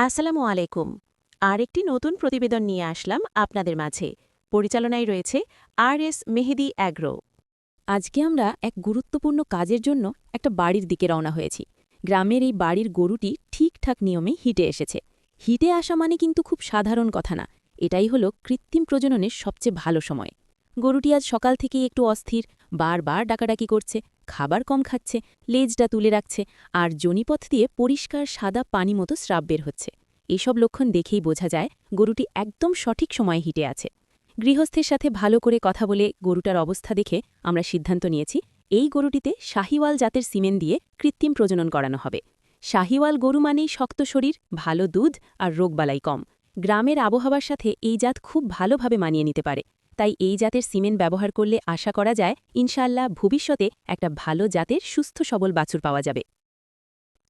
আসসালামু আলাইকুম। আরেকটি নতুন প্রতিবেদন নিয়ে আসলাম আপনাদের মাঝে। পরিচালনায় রয়েছে আর.এস. মেহেদী অ্যাগ্রো। আজকে আমরা এক গুরুত্বপূর্ণ কাজের জন্য একটা বাড়ির দিকে রওনা হয়েছি। গ্রামের এই বাড়ির গরুটি ঠিকঠাক নিয়মে হিটে এসেছে। হিটে আসা মানে কিন্তু খুব সাধারণ কথা না। এটাই হলো কৃত্রিম প্রজননের সবচেয়ে ভালো সময়। গরুটি আজ সকাল থেকেই একটু অস্থির, বারবার ডাকাডাকি করছে, খাবার কম খাচ্ছে, লেজটা তুলে রাখছে, আর জনিপথ দিয়ে পরিষ্কার সাদা পানি মতো স্রাব বের হচ্ছে। এসব লক্ষণ দেখেই বোঝা যায় গরুটি একদম সঠিক সময়ে হিটে আছে। গৃহস্থের সাথে ভালো করে কথা বলে গরুটার অবস্থা দেখে আমরা সিদ্ধান্ত নিয়েছি এই গরুটিতে শাহিওয়াল জাতের সিমেন্ট দিয়ে কৃত্রিম প্রজনন করানো হবে। শাহিওয়াল গরু মানেই শক্ত শরীর, ভালো দুধ আর রোগবালাই কম। গ্রামের আবহাওয়ার সাথে এই জাত খুব ভালোভাবে মানিয়ে নিতে পারে। তাই এই জাতের সিমেন্ট ব্যবহার করলে আশা করা যায় ইনশাআল্লাহ ভবিষ্যতে একটা ভালো জাতের সুস্থ সবল বাছুর পাওয়া যাবে।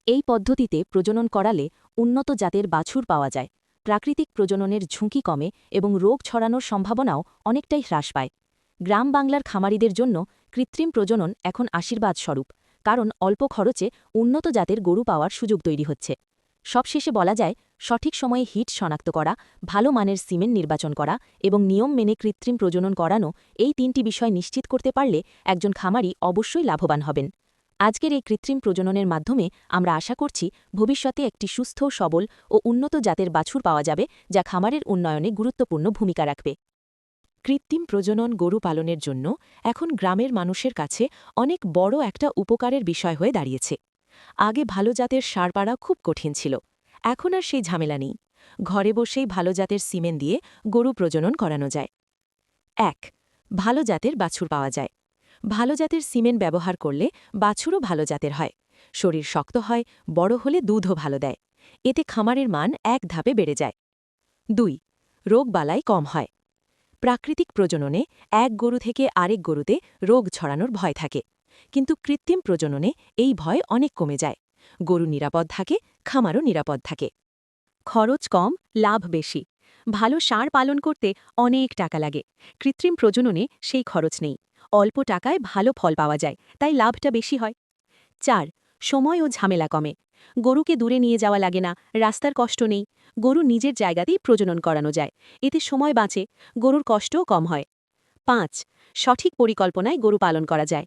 এই পদ্ধতিতে প্রজনন করালে উন্নত জাতের বাছুর পাওয়া যায়, প্রাকৃতিক প্রজননের ঝুঁকি কমে এবং রোগ ছড়ানোর সম্ভাবনাও অনেকটাই হ্রাস পায়। গ্রাম বাংলার খামারিদের জন্য কৃত্রিম প্রজনন এখন আশীর্বাদ স্বরূপ, কারণ অল্প খরচে উন্নত জাতের গরু পাওয়ার সুযোগ তৈরি হচ্ছে। সবশেষে বলা যায়, সঠিক সময়ে হিট শনাক্ত করা, ভালো মানের সিমেন্ট নির্বাচন করা এবং নিয়ম মেনে কৃত্রিম প্রজনন করানো, এই তিনটি বিষয় নিশ্চিত করতে পারলে একজন খামারি অবশ্যই লাভবান হবেন। আজকের এই কৃত্রিম প্রজননের মাধ্যমে আমরা আশা করছি ভবিষ্যতে একটি সুস্থ, সবল ও উন্নত জাতের বাছুর পাওয়া যাবে, যা খামারের উন্নয়নে গুরুত্বপূর্ণ ভূমিকা রাখবে। কৃত্রিম প্রজনন গরু পালনের জন্য এখন গ্রামের মানুষের কাছে অনেক বড় একটা উপকারের বিষয় হয়ে দাঁড়িয়েছে। আগে ভালো জাতের সার পাড়া খুব কঠিন ছিল, এখন আর সেই ঝামেলা নেই। ঘরে বসেই ভালো জাতের সিমেন্ট দিয়ে গরু প্রজনন করানো যায়। ১. ভালো জাতের বাছুর পাওয়া যায়। ভালো জাতের সিমেন্ট ব্যবহার করলে বাছুরও ভালো জাতের হয়, শরীর শক্ত হয়, বড় হলে দুধও ভালো দেয়। এতে খামারের মান এক ধাপে বেড়ে যায়। ২. রোগবালাই কম হয়। প্রাকৃতিক প্রজননে এক গরু থেকে আরেক গরুতে রোগ ছড়ানোর ভয় থাকে, কিন্তু কৃত্রিম প্রজননে এই ভয় অনেক কমে যায়। গরু নিরাপদ থাকে, খামারও নিরাপদ থাকে। খরচ কম, লাভ বেশি। ভালো ষাঁড় পালন করতে অনেক টাকা লাগে, কৃত্রিম প্রজননে সেই খরচ নেই। অল্প টাকায় ভালো ফল পাওয়া যায়, তাই লাভটা বেশি হয়। ৪. সময় ও ঝামেলা কমে। গরুকে দূরে নিয়ে যাওয়া লাগে না, রাস্তার কষ্ট নেই। গরু নিজের জায়গাতেই প্রজনন করানো যায়, এতে সময় বাঁচে, গরুর কষ্টও কম হয়। ৫. সঠিক পরিকল্পনায় গরু পালন করা যায়।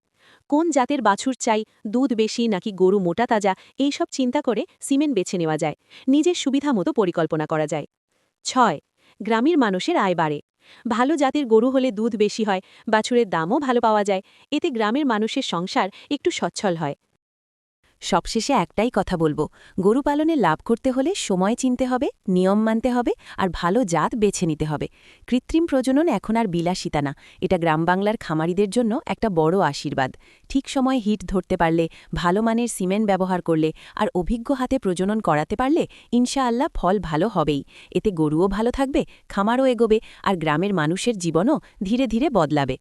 কোন জাতের বাছুর চাই, দুধ বেশি নাকি গরু মোটা তাজা, এইসব চিন্তা করে সিমেন্ট বেছে নেওয়া যায়, নিজের সুবিধা মতো পরিকল্পনা করা যায়। ৬. গ্রামের মানুষের আয় বাড়ে। ভালো জাতের গরু হলে দুধ বেশি হয়, বাছুরের দামও ভালো পাওয়া যায়, এতে গ্রামের মানুষের সংসার একটু সচ্ছল হয়। সবশেষে একটাই কথা বলবো, গরু পালনে লাভ করতে হলে সময় চিনতে হবে, নিয়ম মানতে হবে আর ভালো জাত বেছে নিতে হবে। কৃত্রিম প্রজনন এখন আর বিলাসিতা না, এটা গ্রাম বাংলার খামারিদের জন্য একটা বড় আশীর্বাদ। ঠিক সময়ে হিট ধরতে পারলে, ভালো মানের সিমেন্ট ব্যবহার করলে আর অভিজ্ঞ হাতে প্রজনন করাতে পারলে ইনশাআল্লাহ ফল ভালো হবেই। এতে গরুও ভালো থাকবে, খামারও এগোবে আর গ্রামের মানুষের জীবনও ধীরে ধীরে বদলাবে।